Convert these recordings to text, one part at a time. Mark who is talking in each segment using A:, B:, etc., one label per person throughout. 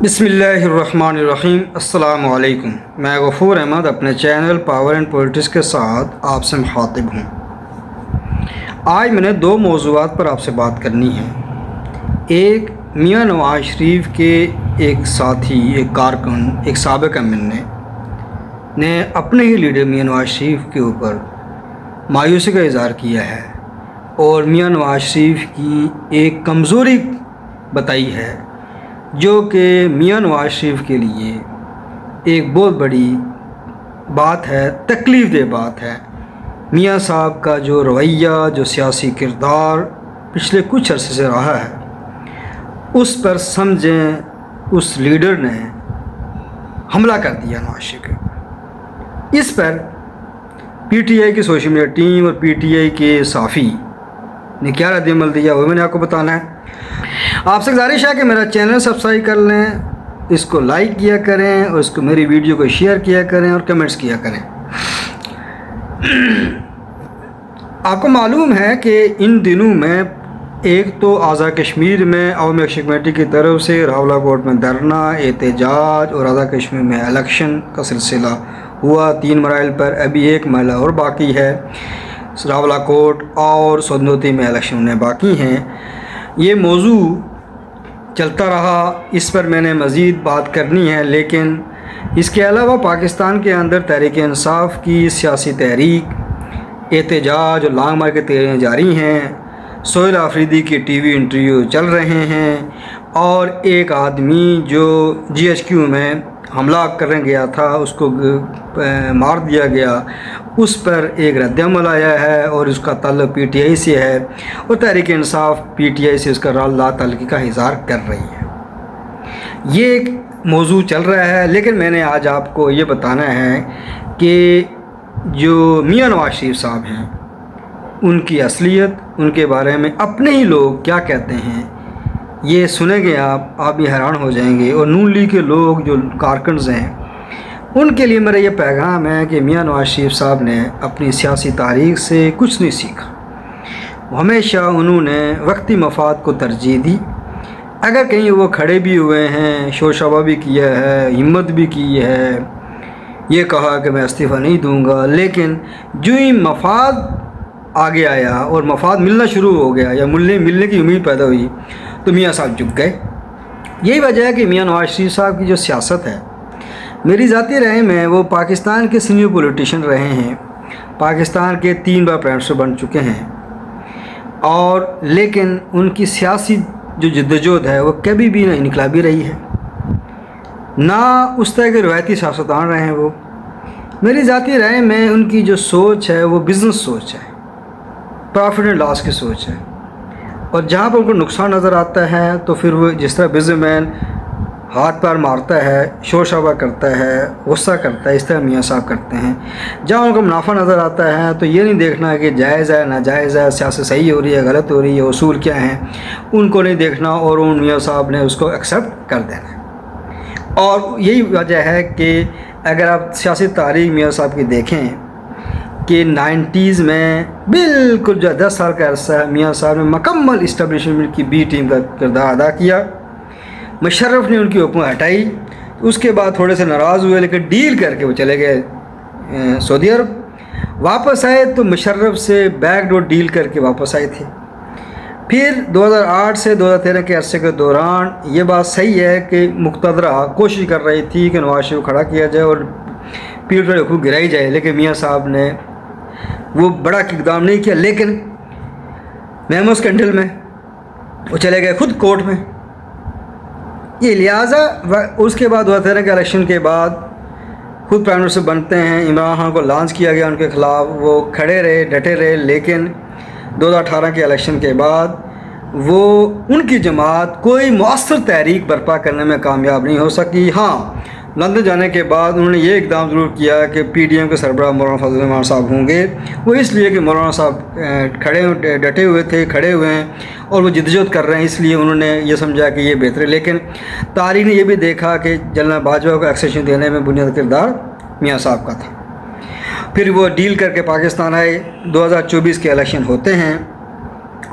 A: بسم اللہ الرحمن الرحیم۔ السلام علیکم۔ میں غفور احمد اپنے چینل پاور اینڈ پولیٹکس کے ساتھ آپ سے مخاطب ہوں۔ آج میں نے دو موضوعات پر آپ سے بات کرنی ہے۔ ایک میاں نواز شریف کے ایک ساتھی، ایک کارکن، ایک سابق ایم این اے نے اپنے ہی لیڈر میاں نواز شریف کے اوپر مایوسی کا اظہار کیا ہے اور میاں نواز شریف کی ایک کمزوری بتائی ہے جو کہ میاں نواز شریف کے لیے ایک بہت بڑی بات ہے، تکلیف دہ بات ہے۔ میاں صاحب کا جو رویہ، جو سیاسی کردار پچھلے کچھ عرصے سے رہا ہے، اس پر سمجھیں اس لیڈر نے حملہ کر دیا نواز شریف کے اوپر۔ اس پر پی ٹی آئی کی سوشل میڈیا ٹیم اور پی ٹی آئی کے صحافی نے کیا رد عمل دیا وہ میں نے آپ کو بتانا ہے۔ آپ سے گزارش ہے کہ میرا چینل سبسکرائب کر لیں، اس کو لائک کیا کریں اور اس کو میری ویڈیو کو شیئر کیا کریں اور کمنٹس کیا کریں۔ آپ کو معلوم ہے کہ ان دنوں میں ایک تو آزاد کشمیر میں عوامی ایکشن کمیٹی کی طرف سے راولہ کوٹ میں دھرنا، احتجاج اور آزاد کشمیر میں الیکشن کا سلسلہ ہوا 3 مراحل پر۔ ابھی ایک مرحلہ اور باقی ہے، راولہ کوٹ اور سودنوتی میں الیکشن ہونے باقی ہیں۔ یہ موضوع چلتا رہا، اس پر میں نے مزید بات کرنی ہے، لیکن اس کے علاوہ پاکستان کے اندر تحریک انصاف کی سیاسی تحریک، احتجاج اور لانگ مارچ کی تیاریاں جاری ہیں۔ سہیل آفریدی کی ٹی وی انٹرویو چل رہے ہیں اور ایک آدمی جو جی ایچ کیو میں حملہ کرنے گیا تھا اس کو مار دیا گیا، اس پر ایک رد عمل آیا ہے اور اس کا تعلق پی ٹی آئی سے ہے اور Tehreek Insaf P T I سے اس کا لا تعلقی کا اظہار کر رہی ہے۔ یہ ایک موضوع چل رہا ہے، لیکن میں نے آج آپ کو یہ بتانا ہے کہ جو میاں نواز شریف صاحب ہیں ان کی اصلیت، ان کے بارے میں اپنے ہی لوگ کیا کہتے ہیں، یہ سنیں گے آپ بھی حیران ہو جائیں گے۔ اور نون لیگ کے لوگ جو کارکنز ہیں ان کے لیے میرا یہ پیغام ہے کہ میاں نواز شریف صاحب نے اپنی سیاسی تاریخ سے کچھ نہیں سیکھا۔ ہمیشہ انہوں نے وقتی مفاد کو ترجیح دی۔ اگر کہیں وہ کھڑے بھی ہوئے ہیں، شور شرابہ بھی کیا ہے، ہمت بھی کی ہے، یہ کہا کہ میں استعفیٰ نہیں دوں گا، لیکن جو ہی مفاد آگے آیا اور مفاد ملنا شروع ہو گیا یا ملنے کی امید پیدا ہوئی تو میاں صاحب جھک گئے۔ یہی وجہ ہے کہ میاں نواز شریف صاحب کی جو سیاست ہے، میری ذاتی رائے میں وہ پاکستان کے سینئر پولیٹیشین رہے ہیں، پاکستان کے 3 بار پرائم منسٹر بن چکے ہیں، اور لیکن ان کی سیاسی جو جدوجہد ہے وہ کبھی بھی نہ انقلابی رہی ہے، نہ اس طرح کے روایتی سیاستدان رہے ہیں۔ وہ میری ذاتی رائے میں ان کی جو سوچ ہے وہ بزنس سوچ ہے، پروفٹ اینڈ لاس کی سوچ ہے، اور جہاں پر ان کو نقصان نظر آتا ہے تو پھر وہ جس طرح بزنس مین ہاتھ پار مارتا ہے، شور شرابہ کرتا ہے، غصہ کرتا ہے، اس طرح میاں صاحب کرتے ہیں۔ جہاں ان کو منافع نظر آتا ہے تو یہ نہیں دیکھنا کہ جائز ہے ناجائز ہے، سیاست صحیح ہو رہی ہے غلط ہو رہی ہے، اصول کیا ہیں، ان کو نہیں دیکھنا اور ان میاں صاحب نے اس کو ایکسیپٹ کر دینا۔ اور یہی وجہ ہے کہ اگر آپ سیاسی تاریخ میاں صاحب کی دیکھیں کہ 90s میں بالکل جو 10 سال کا عرصہ ہے، میاں صاحب نے مکمل اسٹیبلشمنٹ کی بی ٹیم کا کردار ادا کیا۔ مشرف نے ان کی حکومت ہٹائی، اس کے بعد تھوڑے سے ناراض ہوئے لیکن ڈیل کر کے وہ چلے گئے سعودی عرب۔ واپس آئے تو مشرف سے بیک ڈور ڈیل کر کے واپس آئے تھے۔ پھر 2008 سے 2013 کے عرصے کے دوران یہ بات صحیح ہے کہ مقتدرہ کوشش کر رہی تھی کہ نواز شریف کھڑا کیا جائے اور پیر پر حکومت گرائی جائے، لیکن میاں صاحب نے وہ بڑا اقدام نہیں کیا، لیکن میمو اسکینڈل میں وہ چلے گئے خود کورٹ میں۔ یہ لہٰذا اس کے بعد 2013 کے الیکشن کے بعد خود پرائم منسٹر بنتے ہیں، عمران خان کو لانچ کیا گیا ان کے خلاف، وہ کھڑے رہے ڈٹے رہے، لیکن 2018 کے الیکشن کے بعد وہ ان کی جماعت کوئی مؤثر تحریک برپا کرنے میں کامیاب نہیں ہو سکی۔ ہاں، لندن جانے کے بعد انہوں نے یہ اقدام ضرور کیا کہ پی ڈی ایم کے سربراہ مولانا فضل الرحمان صاحب ہوں گے، وہ اس لیے کہ مولانا صاحب ڈٹے ہوئے تھے، کھڑے ہوئے ہیں اور وہ جدوجہد کر رہے ہیں، اس لیے انہوں نے یہ سمجھا کہ یہ بہتر ہے۔ لیکن تاریخ نے یہ بھی دیکھا کہ جنرل باجوہ کو ایکسیشن دینے میں بنیادی کردار میاں صاحب کا تھا۔ پھر وہ ڈیل کر کے پاکستان آئے، 2024 کے الیکشن ہوتے ہیں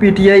A: PTI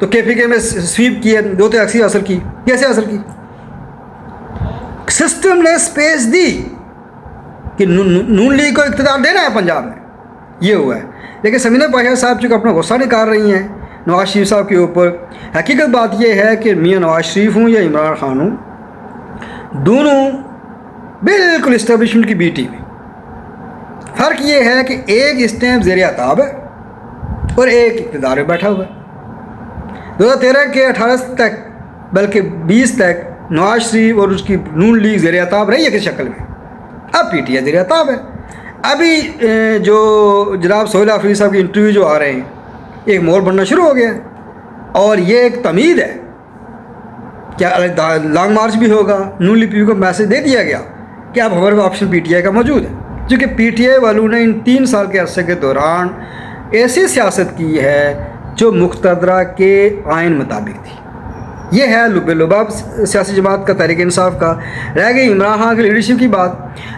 A: تو KPK میں سویپ کی ہے, 280 حاصل کی. کیسے حاصل کی؟ سسٹم نے اسپیس دی کہ نون لیگ کو اقتدار دینا ہے پنجاب میں, یہ ہوا ہے. لیکن سمینہ پاشا صاحب چونکہ اپنا غصہ نکال رہی ہیں نواز شریف صاحب کے اوپر. حقیقت بات یہ ہے کہ میاں نواز شریف ہوں یا عمران خان ہوں, دونوں بالکل اسٹیبلشمنٹ کی بی ٹیم ہے. فرق یہ ہے کہ ایک اس ٹائم زیر عتاب ہے اور ایک اقتدار میں بیٹھا ہوا ہے. 2013 کے 18 تک بلکہ 20 تک نواز شریف اور اس کی نون لیگ زیر عتاب رہی ہے کس شکل میں؟ اب PTI زیر عتاب ہے. ابھی جو جناب سہیل آفریدی صاحب کے انٹرویو جو آ رہے ہیں, ایک موڑ بننا شروع ہو گیا اور یہ ایک تمید ہے. کیا لانگ مارچ بھی ہوگا؟ نون لیگ کو میسج دے دیا گیا کہ اب ہمارے آپشن PTI کا موجود ہے. کیونکہ PTI والوں نے ان 3 سال کے عرصے کے دوران ایسی سیاست کی ہے جو مقتدرہ کے آئین مطابق تھی. یہ ہے لب لباب سیاسی جماعت کا, تحریک انصاف کا. رہ گئی عمران خان کی لیڈرشپ کی بات,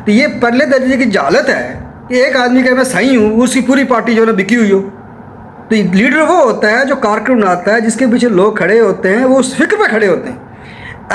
A: تو یہ پہلے درجے کی جہالت ہے کہ ایک آدمی کا میں صحیح ہوں, اس کی پوری پارٹی جو ہے نا بکی ہوئی ہو. تو لیڈر وہ ہوتا ہے جو کارکن آتا ہے, جس کے پیچھے لوگ کھڑے ہوتے ہیں, وہ اس فکر پہ کھڑے ہوتے ہیں.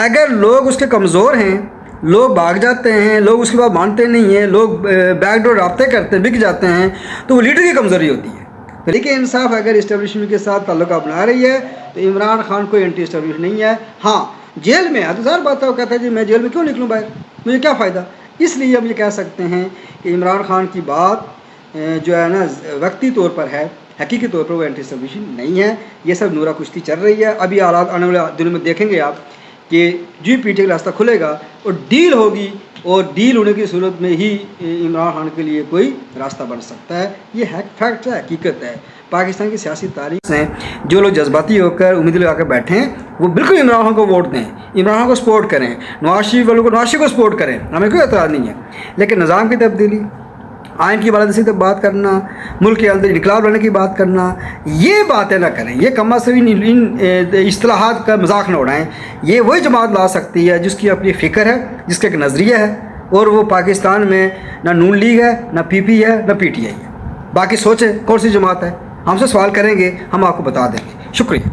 A: اگر لوگ اس کے کمزور ہیں, لوگ بھاگ جاتے ہیں, لوگ اس کے بعد مانتے نہیں ہیں, لوگ بیک ڈور رابطے کرتے ہیں, بک جاتے ہیں, تو وہ لیڈر کی کمزوری ہوتی ہے. تحریک انصاف اگر اسٹیبلشمنٹ کے ساتھ تعلقہ بنا رہی ہے تو عمران خان کوئی اینٹی اسٹیبلشمنٹ نہیں ہے. ہاں جیل میں ہے تو ظاہر بات ہے, وہ کہتا ہے جی میں جیل میں کیوں نکلوں باہر, مجھے کیا فائدہ. اس لیے ہم یہ کہہ سکتے ہیں کہ عمران خان کی بات جو ہے نا وقتی طور پر ہے, حقیقی طور پر وہ اینٹی اسٹیبلشمنٹ نہیں ہے. یہ سب نورا کشتی چل رہی ہے. ابھی حالات آنے والے دنوں میں دیکھیں گے آپ کہ PTI کا راستہ کھلے گا اور ڈیل ہوگی, اور ڈیل ہونے کی صورت میں ہی عمران خان کے لیے کوئی راستہ بن سکتا ہے. یہ فیکٹ ہے, حقیقت ہے. پاکستان کی سیاسی تاریخ سے جو لوگ جذباتی ہو کر امید لگا کر بیٹھے ہیں وہ بالکل عمران خان کو ووٹ دیں, عمران خان کو سپورٹ کریں, نواز شریف والوں کو نواز شریف کو سپورٹ کریں, ہمیں کوئی اعتراض نہیں ہے. لیکن نظام کی تبدیلی, آئین کی بالادستی تک بات کرنا, ملک کے اندر انقلاب لانے کی بات کرنا, یہ باتیں نہ کریں. یہ کم از کم ان اصطلاحات کا مذاق نہ اڑائیں. یہ وہی جماعت لا سکتی ہے جس کی اپنی فکر ہے, جس کا ایک نظریہ ہے, اور وہ پاکستان میں نہ نون لیگ ہے, نہ PP ہے, نہ PTI ہے. باقی سوچیں کون سی جماعت ہے, ہم سے سوال کریں گے, ہم آپ کو بتا دیں گے. شکریہ.